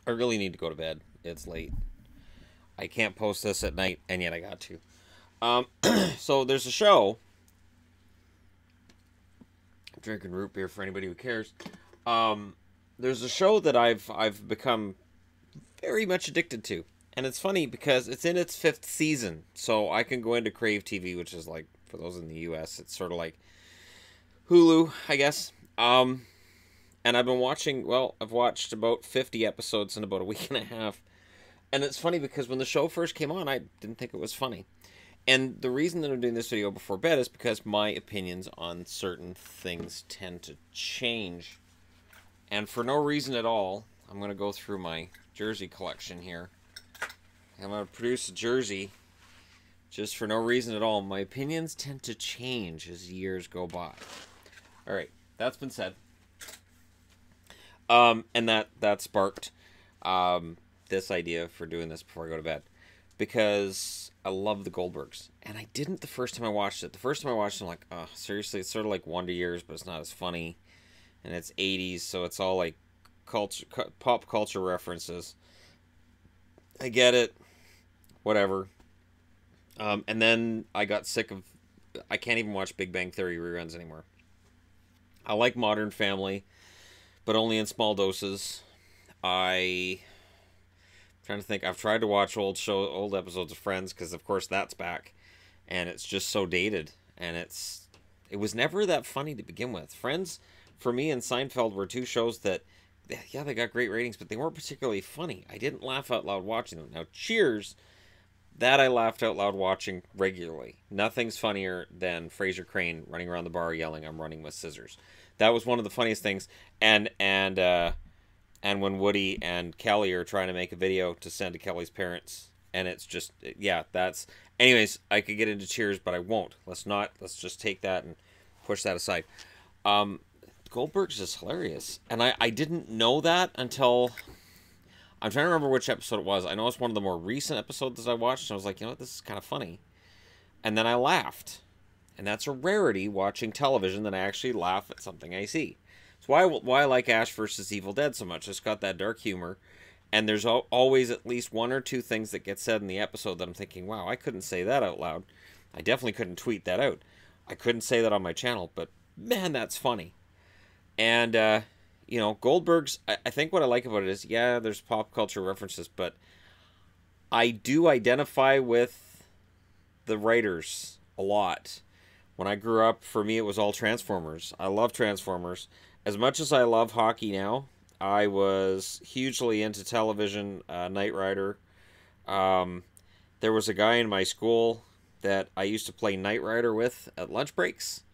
I really need to go to bed. It's late. I can't post this at night, and yet I got to. Um, so there's a show. I'm drinking root beer for anybody who cares. Um, there's a show that I've become very much addicted to, and it's funny because it's in its fifth season. So I can go into Crave TV, which is like for those in the U.S., it's sort of like Hulu, I guess. And I've been watching. Well, I've watched about 50 episodes in about a week and a half. And it's funny because when the show first came on, I didn't think it was funny. And the reason that I'm doing this video before bed is because my opinions on certain things tend to change. And for no reason at all, I'm going to go through my jersey collection here. I'm going to produce a jersey just for no reason at all. My opinions tend to change as years go by. All right, that's been said. And that sparked this idea for doing this before I go to bed, because I love the Goldbergs, and I didn't the first time I watched it. The first time I watched it, I'm like, oh, seriously, it's sort of like Wonder Years, but it's not as funny, and it's 80s, so it's all like pop culture references. I get it, whatever. And then I got sick of. I can't even watch Big Bang Theory reruns anymore. I like Modern Family, but only in small doses. I trying to think. I've tried to watch old episodes of Friends because, of course, that's back, and it's just so dated, and it was never that funny to begin with. Friends, for me, and Seinfeld were two shows that, yeah, they got great ratings, but they weren't particularly funny. I didn't laugh out loud watching them. Now, Cheers, that I laughed out loud watching regularly. Nothing's funnier than Fraser Crane running around the bar yelling, "I'm running with scissors." That was one of the funniest things, and when Woody and Kelly are trying to make a video to send to Kelly's parents, and it's just, yeah, that's. Anyways, I could get into Cheers, but I won't. Let's not. Let's just take that and push that aside. Um, Goldbergs is hilarious, and I didn't know that until I'm trying to remember which episode it was. I know it's one of the more recent episodes that I watched, and I was like, you know what, this is kind of funny, and then I laughed, and that's a rarity watching television that I actually laugh at something I see. It's why I like Ash versus Evil Dead so much. It's got that dark humor, and there's always at least one or two things that get said in the episode that I'm thinking, wow, I couldn't say that out loud. I definitely couldn't tweet that out. I couldn't say that on my channel, but man, that's funny. And Goldberg's. I think what I like about it is, yeah, there's pop culture references, but I do identify with the writers a lot. When I grew up, for me, it was all Transformers. I love Transformers. As much as I love hockey now, I was hugely into television, Knight Rider. Um, there was a guy in my school that I used to play Knight Rider with at lunch breaks,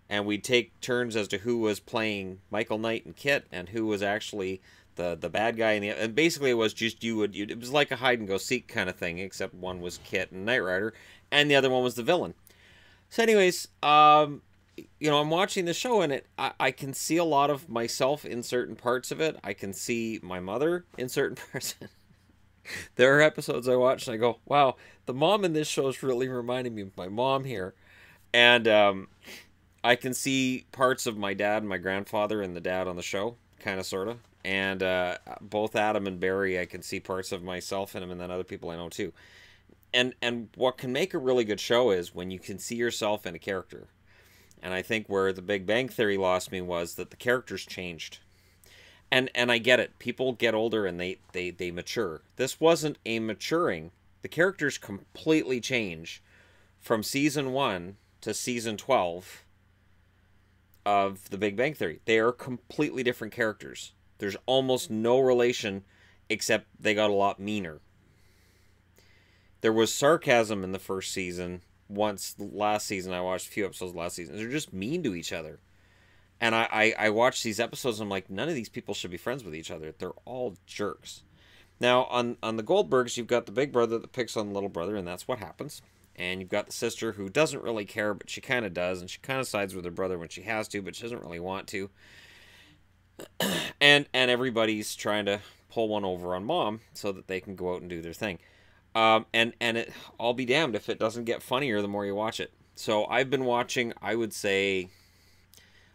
and we'd take turns as to who was playing Michael Knight and Kit, and who was actually the bad guy in the. And basically, it was just it was like a hide and go seek kind of thing, except one was Kit and Knight Rider, and the other one was the villain. So, anyways, I'm watching the show, and I can see a lot of myself in certain parts of it. I can see my mother in certain parts. There are episodes I watch, and I go, wow, the mom in this show is really reminding me of my mom here. And I can see parts of my dad and my grandfather and the dad on the show, kind of, sort of. And both Adam and Barry, I can see parts of myself in them, and then other people I know too. And what can make a really good show is when you can see yourself in a character. And I think where the Big Bang Theory lost me was that the characters changed. And I get it. People get older and they mature. This wasn't a maturing. The characters completely change from season 1 to season 12 of the Big Bang Theory. They are completely different characters. There's almost no relation, except they got a lot meaner. There was sarcasm in the first season. Once last season, I watched a few episodes last season. They're just mean to each other. And I watched these episodes, and I'm like, none of these people should be friends with each other. They're all jerks. Now, on the Goldbergs, you've got the big brother that picks on the little brother, and that's what happens. And you've got the sister who doesn't really care, but she kind of does, and she kind of sides with her brother when she has to, but she doesn't really want to. And everybody's trying to pull one over on mom so that they can go out and do their thing. And I'll be damned if it doesn't get funnier the more you watch it. So I've been watching, I would say,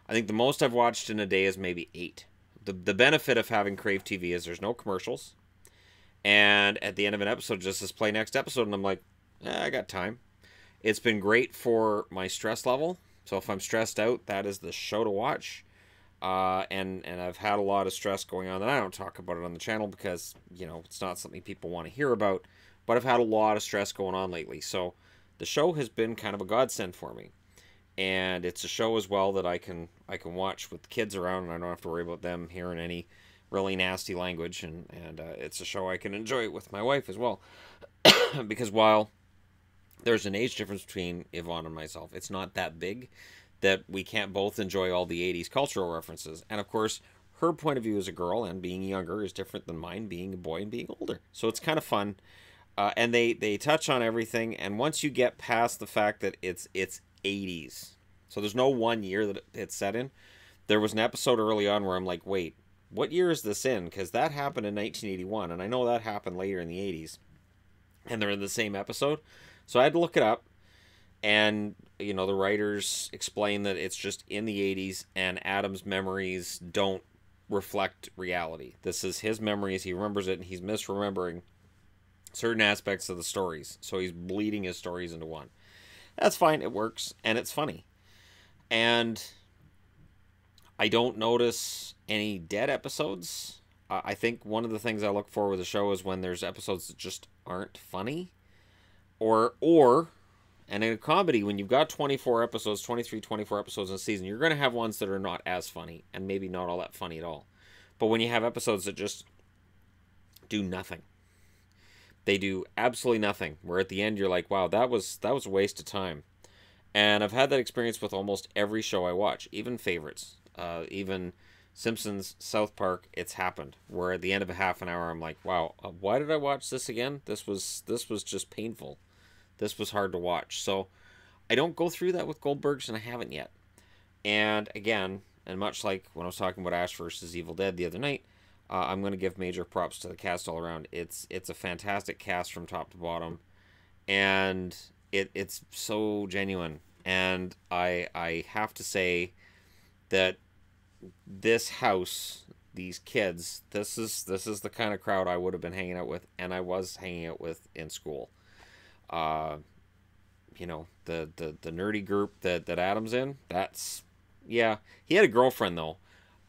I think the most I've watched in a day is maybe 8. the benefit of having Crave TV is there's no commercials. And at the end of an episode, just says play next episode. And I'm like, I got time. It's been great for my stress level. So if I'm stressed out, that is the show to watch. And I've had a lot of stress going on that I don't talk about it on the channel because, it's not something people want to hear about. But I've had a lot of stress going on lately. So the show has been kind of a godsend for me. And it's a show as well that I can watch with the kids around, and I don't have to worry about them hearing any really nasty language. And it's a show I can enjoy with my wife as well. Because while there's an age difference between Yvonne and myself, it's not that big that we can't both enjoy all the 80s cultural references. And of course, her point of view as a girl and being younger is different than mine being a boy and being older. So it's kind of fun. And they touch on everything. And once you get past the fact that it's 80s, so there's no one year that it's set in. There was an episode early on where I'm like, wait, what year is this in? Because that happened in 1981, and I know that happened later in the 80s. And they're in the same episode. So I had to look it up. And, the writers explain that it's just in the 80s, and Adam's memories don't reflect reality. This is his memories. He remembers it, and he's misremembering certain aspects of the stories. So he's bleeding his stories into one. That's fine. It works, and it's funny. And I don't notice any dead episodes. I think one of the things I look for with a show is when there's episodes that just aren't funny. And in a comedy, when you've got 24 episodes in a season, you're going to have ones that are not as funny, and maybe not all that funny at all. But when you have episodes that just do nothing, they do absolutely nothing, where at the end you're like, wow, that was a waste of time. And I've had that experience with almost every show I watch, even favorites, even Simpsons, South Park. It's happened where at the end of a half an hour I'm like, wow, why did I watch this again? This was just painful. This was hard to watch. So I don't go through that with Goldbergs, and I haven't yet. And again, and much like when I was talking about Ash vs. Evil Dead the other night, I'm going to give major props to the cast all around. It's a fantastic cast from top to bottom, and it's so genuine. And I have to say that this house, these kids, this is the kind of crowd I would have been hanging out with, and I was hanging out with in school. The nerdy group that Adam's in, that's, yeah. He had a girlfriend, though.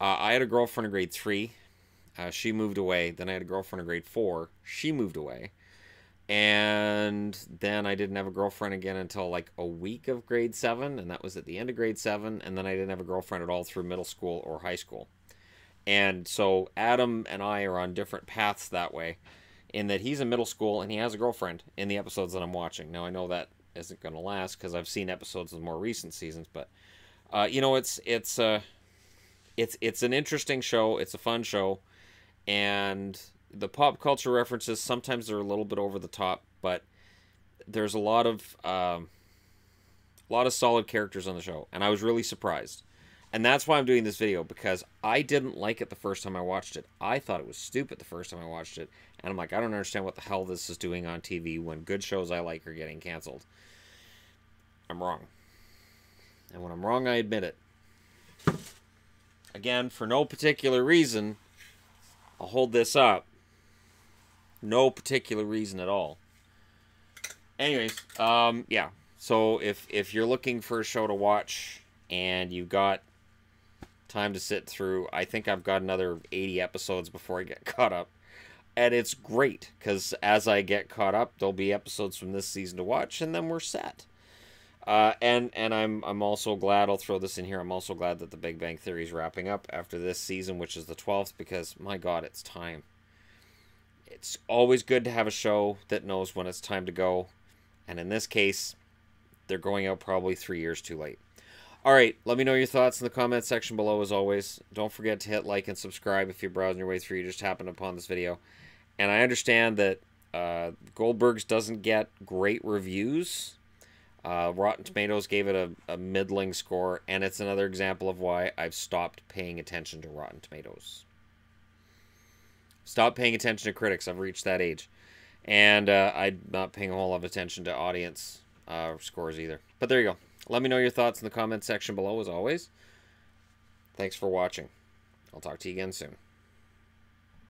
I had a girlfriend in grade 3. She moved away. Then I had a girlfriend in grade 4. She moved away. And then I didn't have a girlfriend again until like a week of grade 7. And that was at the end of grade 7. And then I didn't have a girlfriend at all through middle school or high school. And so Adam and I are on different paths that way, in that he's in middle school and he has a girlfriend in the episodes that I'm watching. Now, I know that isn't going to last because I've seen episodes of the more recent seasons, but it's an interesting show. It's a fun show, and the pop culture references, sometimes they're a little bit over the top, but there's a lot of solid characters on the show, and I was really surprised. And that's why I'm doing this video, because I didn't like it the first time I watched it. I thought it was stupid the first time I watched it. And I'm like, I don't understand what the hell this is doing on TV when good shows I like are getting canceled. I'm wrong. And when I'm wrong, I admit it. Again, for no particular reason, I'll hold this up. No particular reason at all. Anyways, yeah. So if you're looking for a show to watch and you've got time to sit through, I think I've got another 80 episodes before I get caught up. And it's great, because as I get caught up, there'll be episodes from this season to watch, and then we're set. And I'm also glad, I'll throw this in here, I'm also glad that the Big Bang Theory is wrapping up after this season, which is the 12th, because, my God, it's time. It's always good to have a show that knows when it's time to go. And in this case, they're going out probably 3 years too late. Alright, let me know your thoughts in the comment section below as always. Don't forget to hit like and subscribe if you're browsing your way through, you just happened upon this video. And I understand that Goldbergs doesn't get great reviews. Rotten Tomatoes gave it a middling score, and it's another example of why I've stopped paying attention to Rotten Tomatoes. Stop paying attention to critics. I've reached that age. And I'm not paying a whole lot of attention to audience scores either. But there you go. Let me know your thoughts in the comment section below, as always. Thanks for watching. I'll talk to you again soon.